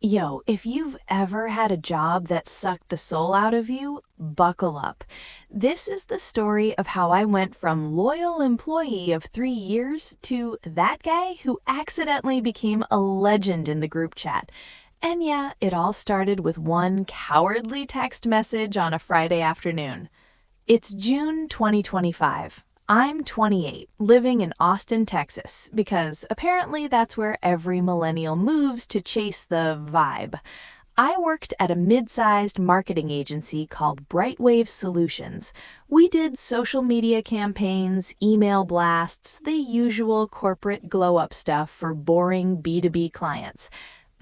Yo, if you've ever had a job that sucked the soul out of you, buckle up. This is the story of how I went from loyal employee of 3 years to that guy who accidentally became a legend in the group chat. And yeah, it all started with one cowardly text message on a Friday afternoon. It's June 2025. I'm 28, living in Austin, Texas, because apparently that's where every millennial moves to chase the vibe. I worked at a mid-sized marketing agency called Brightwave Solutions. We did social media campaigns, email blasts, the usual corporate glow-up stuff for boring B2B clients.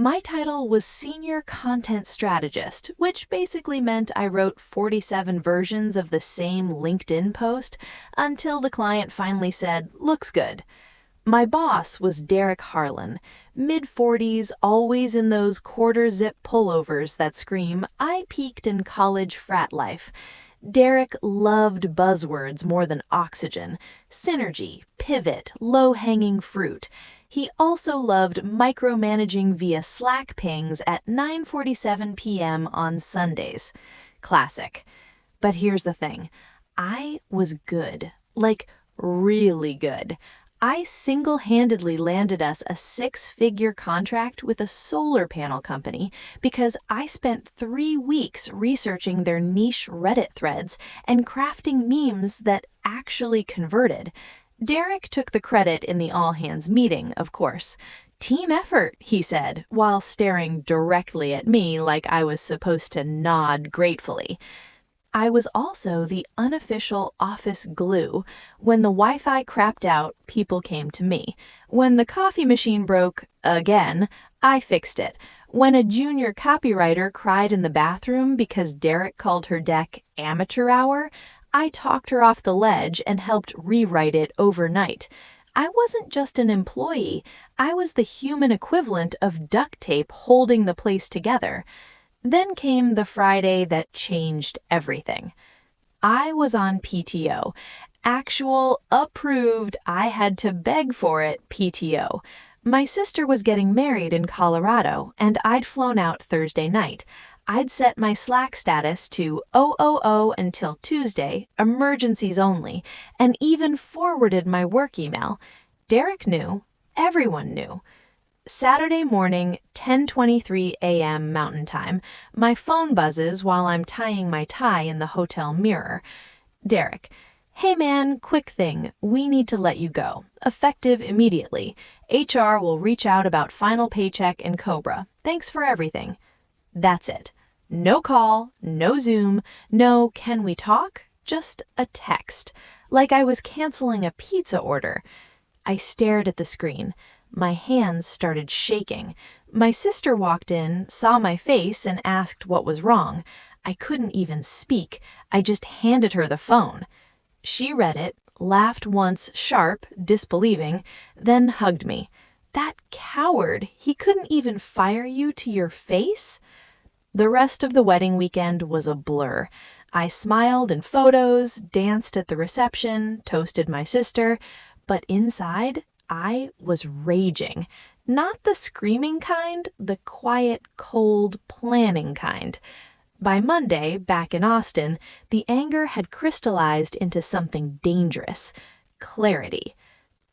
My title was Senior Content Strategist, which basically meant I wrote 47 versions of the same LinkedIn post until the client finally said, "Looks good." My boss was Derek Harlan, mid-40s, always in those quarter-zip pullovers that scream, "I peaked in college frat life." Derek loved buzzwords more than oxygen, synergy, pivot, low-hanging fruit. He also loved micromanaging via Slack pings at 9:47 p.m. on Sundays. Classic. But here's the thing. I was good. Like, really good. I single-handedly landed us a six-figure contract with a solar panel company because I spent 3 weeks researching their niche Reddit threads and crafting memes that actually converted. Derek took the credit in the all-hands meeting, of course. "Team effort," he said, while staring directly at me like I was supposed to nod gratefully. I was also the unofficial office glue. When the Wi-Fi crapped out, people came to me. When the coffee machine broke, again, I fixed it. When a junior copywriter cried in the bathroom because Derek called her deck amateur hour, I talked her off the ledge and helped rewrite it overnight. I wasn't just an employee, I was the human equivalent of duct tape holding the place together. Then came the Friday that changed everything. I was on PTO. Actual, approved, I had to beg for it PTO. My sister was getting married in Colorado, and I'd flown out Thursday night. I'd set my Slack status to "OOO until Tuesday, emergencies only," and even forwarded my work email. Derek knew. Everyone knew. Saturday morning, 10:23 a.m. Mountain Time, my phone buzzes while I'm tying my tie in the hotel mirror. Derek: "Hey man, quick thing, we need to let you go. Effective immediately. HR will reach out about final paycheck and Cobra. Thanks for everything." That's it. No call, no Zoom, no "can we talk?" Just a text. Like I was canceling a pizza order. I stared at the screen. My hands started shaking. My sister walked in, saw my face, and asked what was wrong. I couldn't even speak. I just handed her the phone. She read it, laughed once, sharp, disbelieving, then hugged me. That coward, he couldn't even fire you to your face? The rest of the wedding weekend was a blur. I smiled in photos, danced at the reception, toasted my sister, but inside, I was raging. Not the screaming kind, the quiet, cold, planning kind. By Monday, back in Austin, the anger had crystallized into something dangerous. Clarity.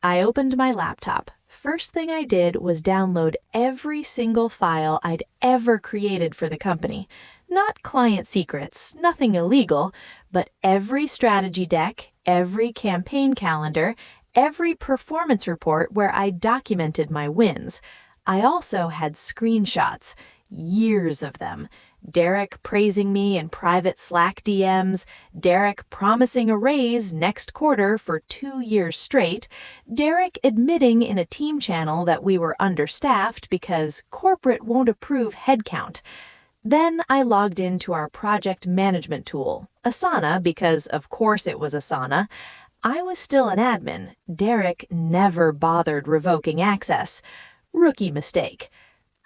I opened my laptop. First thing I did was download every single file I'd ever created for the company. Not client secrets, nothing illegal, but every strategy deck, every campaign calendar, every performance report where I documented my wins. I also had screenshots, years of them. Derek praising me in private Slack DMs, Derek promising a raise next quarter for 2 years straight, Derek admitting in a team channel that we were understaffed because corporate won't approve headcount. Then I logged into our project management tool, Asana, because of course it was Asana. I was still an admin. Derek never bothered revoking access. Rookie mistake.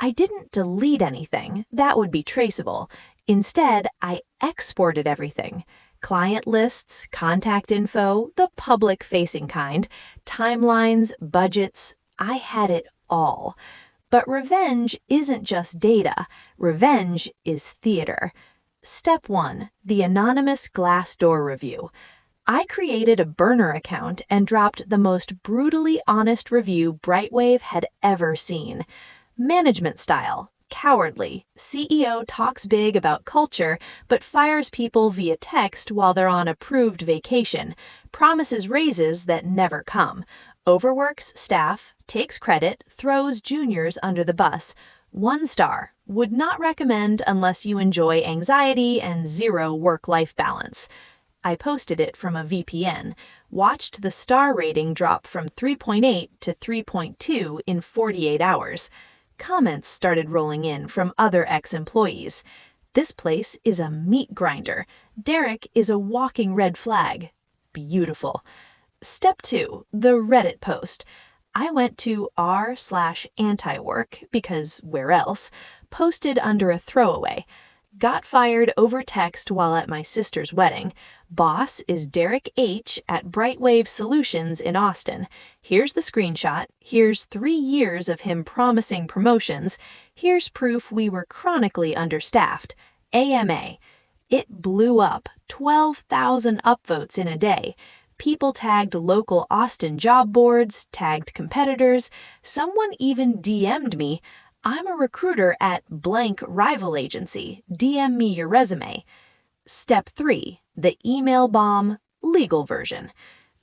I didn't delete anything. That would be traceable. Instead, I exported everything. Client lists, contact info, the public-facing kind, timelines, budgets. I had it all. But revenge isn't just data. Revenge is theater. Step 1. The anonymous Glassdoor review. I created a burner account and dropped the most brutally honest review Brightwave had ever seen. Management style. Cowardly. CEO talks big about culture, but fires people via text while they're on approved vacation. Promises raises that never come. Overworks staff, takes credit, throws juniors under the bus. 1 star. Would not recommend unless you enjoy anxiety and zero work-life balance. I posted it from a VPN, watched the star rating drop from 3.8 to 3.2 in 48 hours. Comments started rolling in from other ex-employees. This place is a meat grinder. Derek is a walking red flag. Beautiful. Step 2. The Reddit post. I went to r/anti-work, because where else, posted under a throwaway. Got fired over text while at my sister's wedding. Boss is Derek H. at Brightwave Solutions in Austin. Here's the screenshot. Here's 3 years of him promising promotions. Here's proof we were chronically understaffed. AMA. It blew up. 12,000 upvotes in a day. People tagged local Austin job boards, tagged competitors. Someone even DM'd me. I'm a recruiter at blank rival agency. DM me your resume. Step 3. The email bomb, legal version.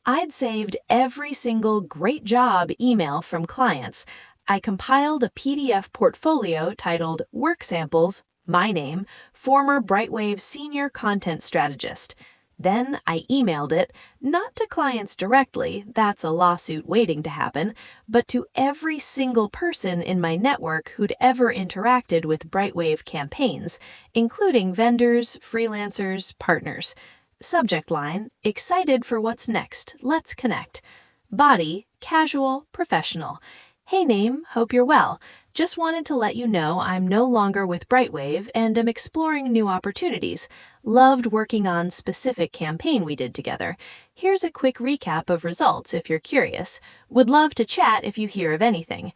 I'd saved every single great job email from clients. I compiled a PDF portfolio titled Work Samples, my name, former Brightwave senior content strategist. Then I emailed it, not to clients directly, that's a lawsuit waiting to happen, but to every single person in my network who'd ever interacted with Brightwave campaigns, including vendors, freelancers, partners. Subject line, excited for what's next, let's connect. Body, casual, professional. Hey name, hope you're well. Just wanted to let you know I'm no longer with Brightwave and am exploring new opportunities. Loved working on specific campaign we did together. Here's a quick recap of results if you're curious. Would love to chat if you hear of anything.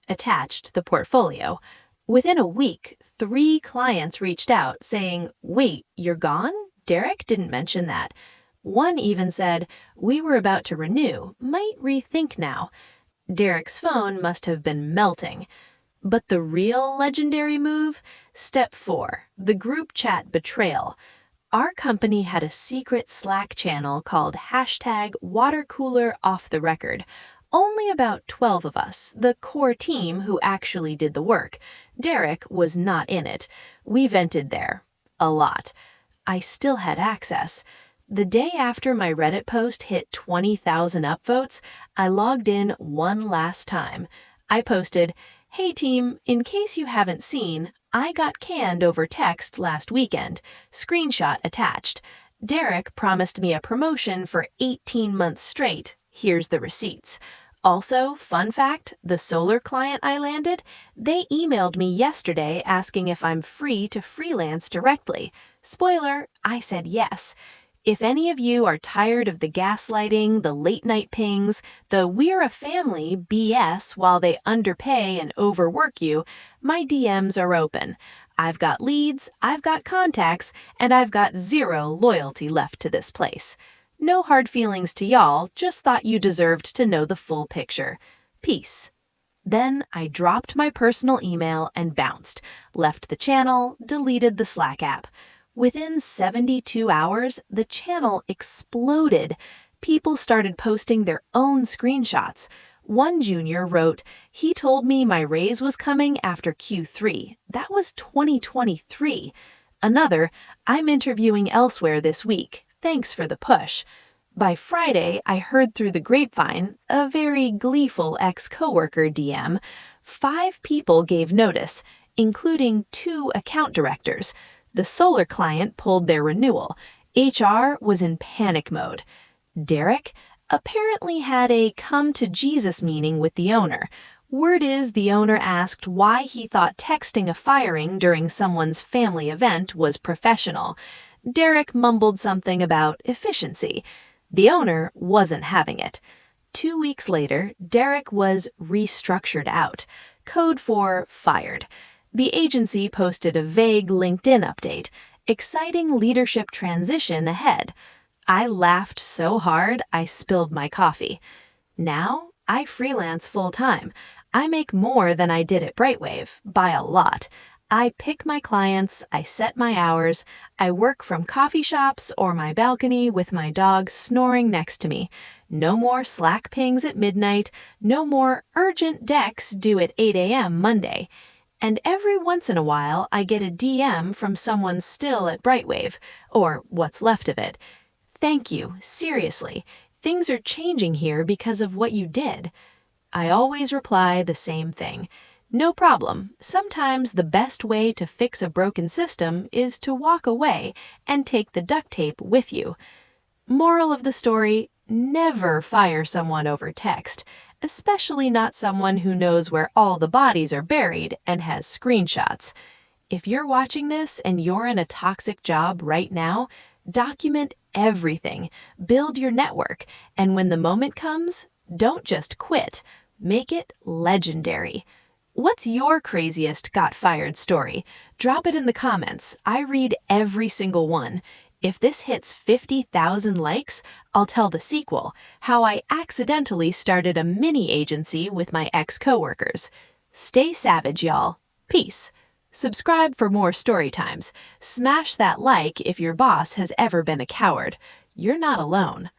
Attached the portfolio. Within a week, 3 clients reached out saying, "Wait, you're gone? Derek didn't mention that." One even said, "We were about to renew, might rethink now." Derek's phone must have been melting. But the real legendary move? Step 4. The group chat betrayal. Our company had a secret Slack channel called #WaterCoolerOffTheRecord. Only about 12 of us, the core team who actually did the work. Derek was not in it. We vented there. A lot. I still had access. The day after my Reddit post hit 20,000 upvotes, I logged in one last time. I posted, "Hey team, in case you haven't seen, I got canned over text last weekend. Screenshot attached. Derek promised me a promotion for 18 months straight. Here's the receipts." Also, fun fact, the solar client I landed, they emailed me yesterday asking if I'm free to freelance directly. Spoiler, I said yes. If any of you are tired of the gaslighting, the late-night pings, the "we're a family" BS while they underpay and overwork you, my DMs are open. I've got leads, I've got contacts, and I've got zero loyalty left to this place. No hard feelings to y'all, just thought you deserved to know the full picture. Peace. Then I dropped my personal email and bounced, left the channel, deleted the Slack app. Within 72 hours, the channel exploded. People started posting their own screenshots. One junior wrote, "He told me my raise was coming after Q3. That was 2023. Another, "I'm interviewing elsewhere this week. Thanks for the push." By Friday, I heard through the grapevine, a very gleeful ex-coworker DM, 5 people gave notice, including 2 account directors. The solar client pulled their renewal. HR was in panic mode. Derek apparently had a come-to-Jesus meeting with the owner. Word is the owner asked why he thought texting a firing during someone's family event was professional. Derek mumbled something about efficiency. The owner wasn't having it. 2 weeks later, Derek was restructured out. code for fired. The agency posted a vague LinkedIn update, exciting leadership transition ahead. I laughed so hard I spilled my coffee. Now, I freelance full-time. I make more than I did at Brightwave, by a lot. I pick my clients, I set my hours, I work from coffee shops or my balcony with my dog snoring next to me. No more Slack pings at midnight, no more urgent decks due at 8 a.m. Monday. And every once in a while, I get a DM from someone still at Brightwave, or what's left of it. Thank you, seriously. Things are changing here because of what you did. I always reply the same thing. No problem. Sometimes the best way to fix a broken system is to walk away and take the duct tape with you. Moral of the story, never fire someone over text, especially not someone who knows where all the bodies are buried and has screenshots. If you're watching this and you're in a toxic job right now, document everything, build your network, and when the moment comes, don't just quit, make it legendary. What's your craziest got fired story? Drop it in the comments. I read every single one. If this hits 50,000 likes, I'll tell the sequel, how I accidentally started a mini agency with my ex-coworkers. Stay savage, y'all. Peace. Subscribe for more story times. Smash that like if your boss has ever been a coward. You're not alone.